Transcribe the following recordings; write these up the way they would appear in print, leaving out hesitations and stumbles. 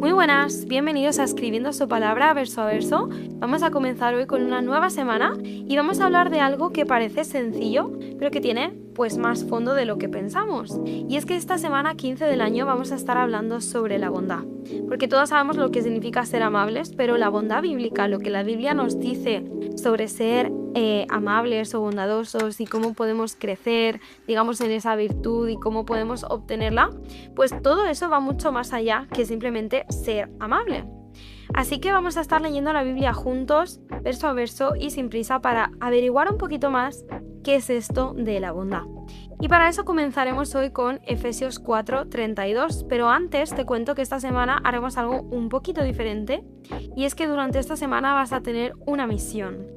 Muy buenas, bienvenidos a Escribiendo su palabra verso a verso. Vamos a comenzar hoy con una nueva semana y vamos a hablar de algo que parece sencillo, pero que tiene pues más fondo de lo que pensamos. Y es que esta semana 15 del año vamos a estar hablando sobre la bondad, porque todos sabemos lo que significa ser amables, pero la bondad bíblica, lo que la Biblia nos dice sobre ser amables o bondadosos y cómo podemos crecer, digamos, en esa virtud y cómo podemos obtenerla, pues todo eso va mucho más allá que simplemente ser amable. Así que vamos a estar leyendo la Biblia juntos, verso a verso y sin prisa, para averiguar un poquito más qué es esto de la bondad. Y para eso comenzaremos hoy con Efesios 4:32, pero antes te cuento que esta semana haremos algo un poquito diferente, y es que durante esta semana vas a tener una misión.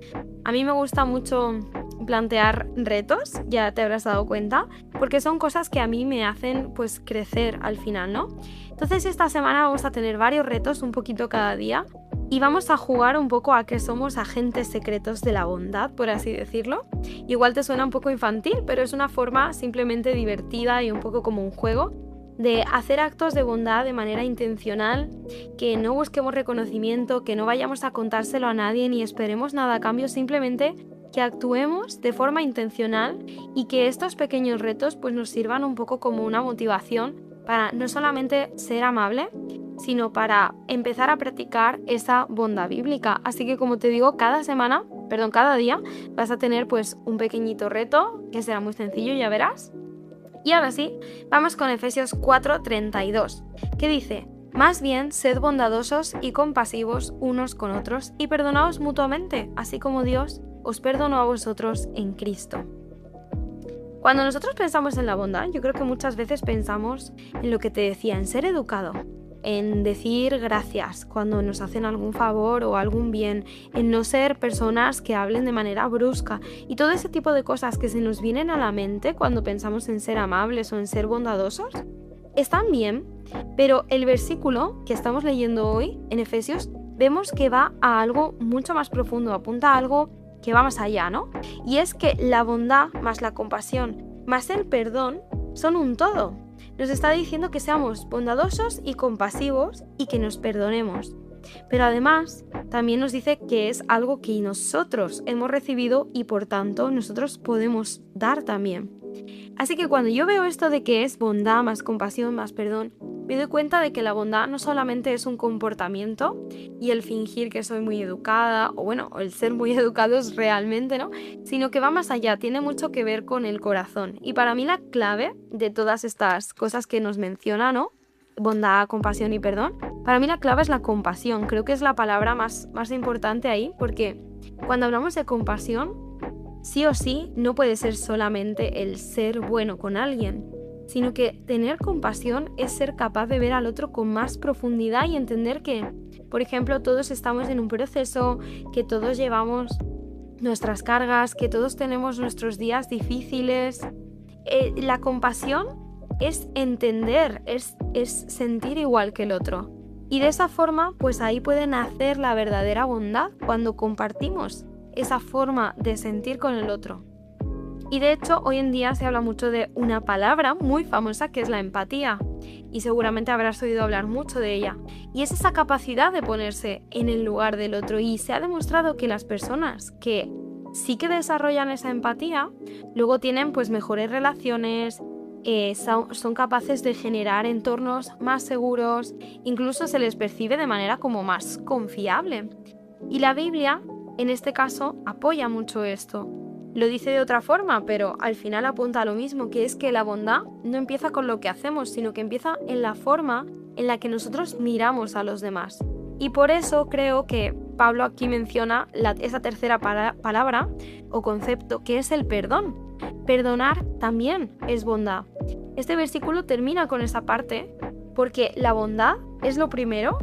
A mí me gusta mucho plantear retos, ya te habrás dado cuenta, porque son cosas que a mí me hacen pues crecer al final, ¿no? Entonces esta semana vamos a tener varios retos, un poquito cada día, y vamos a jugar un poco a que somos agentes secretos de la bondad, por así decirlo. Igual te suena un poco infantil, pero es una forma simplemente divertida y un poco como un juego de hacer actos de bondad de manera intencional, que no busquemos reconocimiento, que no vayamos a contárselo a nadie ni esperemos nada a cambio, simplemente que actuemos de forma intencional y que estos pequeños retos pues nos sirvan un poco como una motivación para no solamente ser amable, sino para empezar a practicar esa bondad bíblica. Así que, como te digo, cada día vas a tener pues un pequeñito reto que será muy sencillo, ya verás. Y ahora sí, vamos con Efesios 4:32, que dice: más bien, sed bondadosos y compasivos unos con otros y perdonaos mutuamente, así como Dios os perdonó a vosotros en Cristo. Cuando nosotros pensamos en la bondad, yo creo que muchas veces pensamos en lo que te decía, en ser educado, en decir gracias cuando nos hacen algún favor o algún bien, en no ser personas que hablen de manera brusca y todo ese tipo de cosas que se nos vienen a la mente cuando pensamos en ser amables o en ser bondadosos. Están bien, pero el versículo que estamos leyendo hoy en Efesios vemos que va a algo mucho más profundo, apunta a algo que va más allá, ¿no? Y es que la bondad más la compasión más el perdón son un todo. Nos está diciendo que seamos bondadosos y compasivos y que nos perdonemos. Pero además también nos dice que es algo que nosotros hemos recibido y por tanto nosotros podemos dar también. Así que cuando yo veo esto de que es bondad más compasión más perdón, me doy cuenta de que la bondad no solamente es un comportamiento y el fingir que soy muy educada, o bueno, el ser muy educados realmente, ¿no? Sino que va más allá, tiene mucho que ver con el corazón. Y para mí la clave de todas estas cosas que nos menciona, ¿no? Bondad, compasión y perdón, para mí la clave es la compasión. Creo que es la palabra más importante ahí, porque cuando hablamos de compasión, sí o sí no puede ser solamente el ser bueno con alguien, sino que tener compasión es ser capaz de ver al otro con más profundidad y entender que, por ejemplo, todos estamos en un proceso, que todos llevamos nuestras cargas, que todos tenemos nuestros días difíciles. La compasión es entender, es sentir igual que el otro. Y de esa forma, pues ahí puede nacer la verdadera bondad cuando compartimos esa forma de sentir con el otro. Y de hecho, hoy en día se habla mucho de una palabra muy famosa que es la empatía. Y seguramente habrás oído hablar mucho de ella. Y es esa capacidad de ponerse en el lugar del otro. Y se ha demostrado que las personas que sí que desarrollan esa empatía, luego tienen pues mejores relaciones, son capaces de generar entornos más seguros, incluso se les percibe de manera como más confiable. Y la Biblia, en este caso, apoya mucho esto. Lo dice de otra forma, pero al final apunta a lo mismo, que es que la bondad no empieza con lo que hacemos, sino que empieza en la forma en la que nosotros miramos a los demás. Y por eso creo que Pablo aquí menciona esa tercera palabra o concepto, que es el perdón. Perdonar también es bondad. Este versículo termina con esa parte porque la bondad es lo primero.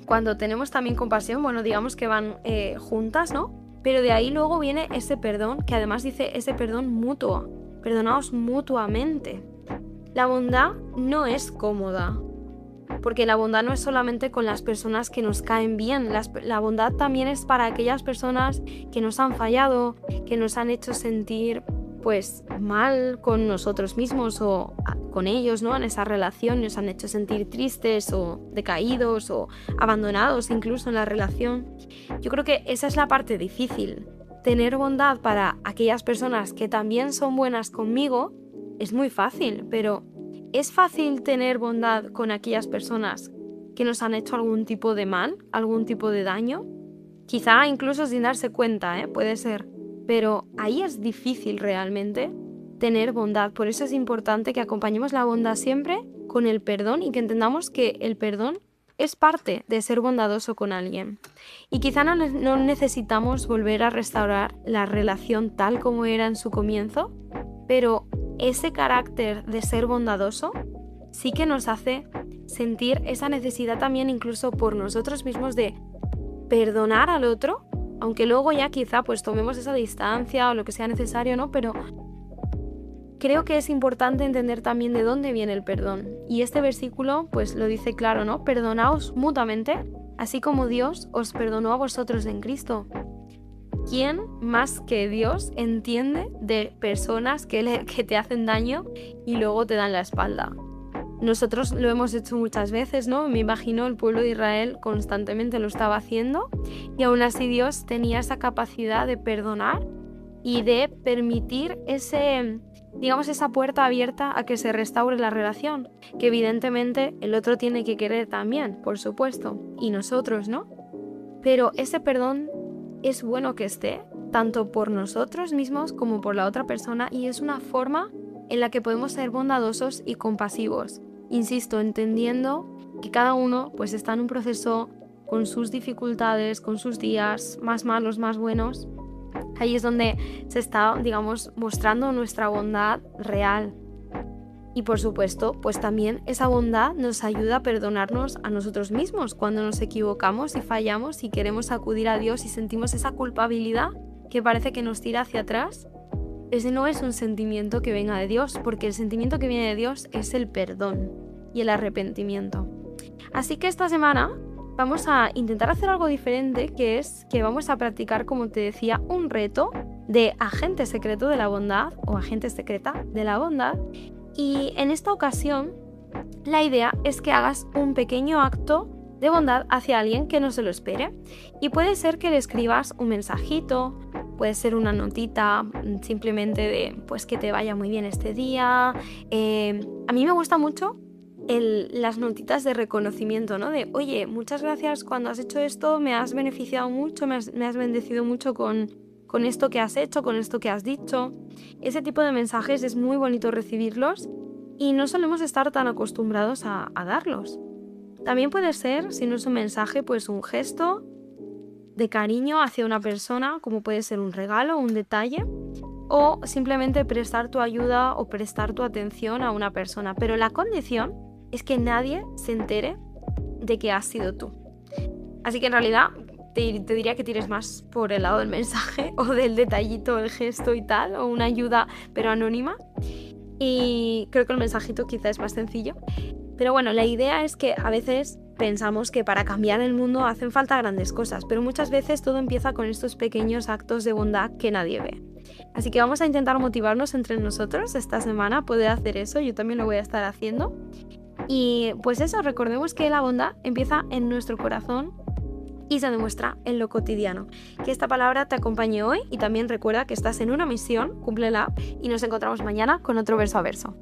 Cuando tenemos también compasión, bueno, digamos que van juntas, ¿no? Pero de ahí luego viene ese perdón, que además dice ese perdón mutuo. Perdonaos mutuamente. La bondad no es cómoda, porque la bondad no es solamente con las personas que nos caen bien. La bondad también es para aquellas personas que nos han fallado, que nos han hecho sentir pues mal con nosotros mismos o con ellos, ¿no? En esa relación nos han hecho sentir tristes o decaídos o abandonados incluso en la relación. Yo creo que esa es la parte difícil. Tener bondad para aquellas personas que también son buenas conmigo es muy fácil, pero ¿es fácil tener bondad con aquellas personas que nos han hecho algún tipo de mal, algún tipo de daño? Quizá incluso sin darse cuenta, puede ser. Pero ahí es difícil realmente tener bondad. Por eso es importante que acompañemos la bondad siempre con el perdón y que entendamos que el perdón es parte de ser bondadoso con alguien. Y quizá no necesitamos volver a restaurar la relación tal como era en su comienzo, pero ese carácter de ser bondadoso sí que nos hace sentir esa necesidad también incluso por nosotros mismos de perdonar al otro, aunque luego ya quizá pues tomemos esa distancia o lo que sea necesario, ¿no? Pero creo que es importante entender también de dónde viene el perdón. Y este versículo pues lo dice claro, ¿no? Perdonaos mutuamente, así como Dios os perdonó a vosotros en Cristo. ¿Quién más que Dios entiende de personas que te hacen daño y luego te dan la espalda? Nosotros lo hemos hecho muchas veces, ¿no? Me imagino el pueblo de Israel constantemente lo estaba haciendo y aún así Dios tenía esa capacidad de perdonar y de permitir esa puerta abierta a que se restaure la relación, que evidentemente el otro tiene que querer también, por supuesto, y nosotros, ¿no? Pero ese perdón es bueno que esté, tanto por nosotros mismos como por la otra persona, y es una forma en la que podemos ser bondadosos y compasivos. Insisto, entendiendo que cada uno pues está en un proceso con sus dificultades, con sus días más malos, más buenos. Ahí es donde se está, mostrando nuestra bondad real. Y por supuesto, pues también esa bondad nos ayuda a perdonarnos a nosotros mismos cuando nos equivocamos y fallamos y queremos acudir a Dios y sentimos esa culpabilidad que parece que nos tira hacia atrás. Ese no es un sentimiento que venga de Dios, porque el sentimiento que viene de Dios es el perdón y el arrepentimiento. Así que esta semana vamos a intentar hacer algo diferente, que es que vamos a practicar, como te decía, un reto de agente secreto de la bondad o agente secreta de la bondad. Y en esta ocasión, la idea es que hagas un pequeño acto de bondad hacia alguien que no se lo espere. Y puede ser que le escribas un mensajito, puede ser una notita simplemente de pues que te vaya muy bien este día. A mí me gusta mucho las notitas de reconocimiento, ¿no? De, oye, muchas gracias cuando has hecho esto, me has beneficiado mucho, me has bendecido mucho con esto que has hecho, con esto que has dicho. Ese tipo de mensajes es muy bonito recibirlos y no solemos estar tan acostumbrados a darlos. También puede ser, si no es un mensaje, pues un gesto de cariño hacia una persona, como puede ser un regalo, un detalle, o simplemente prestar tu ayuda o prestar tu atención a una persona. Pero la condición es que nadie se entere de que has sido tú. Así que en realidad te diría que tires más por el lado del mensaje o del detallito, el gesto y tal, o una ayuda pero anónima. Y creo que el mensajito quizá es más sencillo. Pero bueno, la idea es que a veces pensamos que para cambiar el mundo hacen falta grandes cosas, pero muchas veces todo empieza con estos pequeños actos de bondad que nadie ve. Así que vamos a intentar motivarnos entre nosotros esta semana a poder hacer eso. Yo también lo voy a estar haciendo. Y pues eso, recordemos que la bondad empieza en nuestro corazón y se demuestra en lo cotidiano. Que esta palabra te acompañe hoy y también recuerda que estás en una misión, cúmplela, y nos encontramos mañana con otro verso a verso.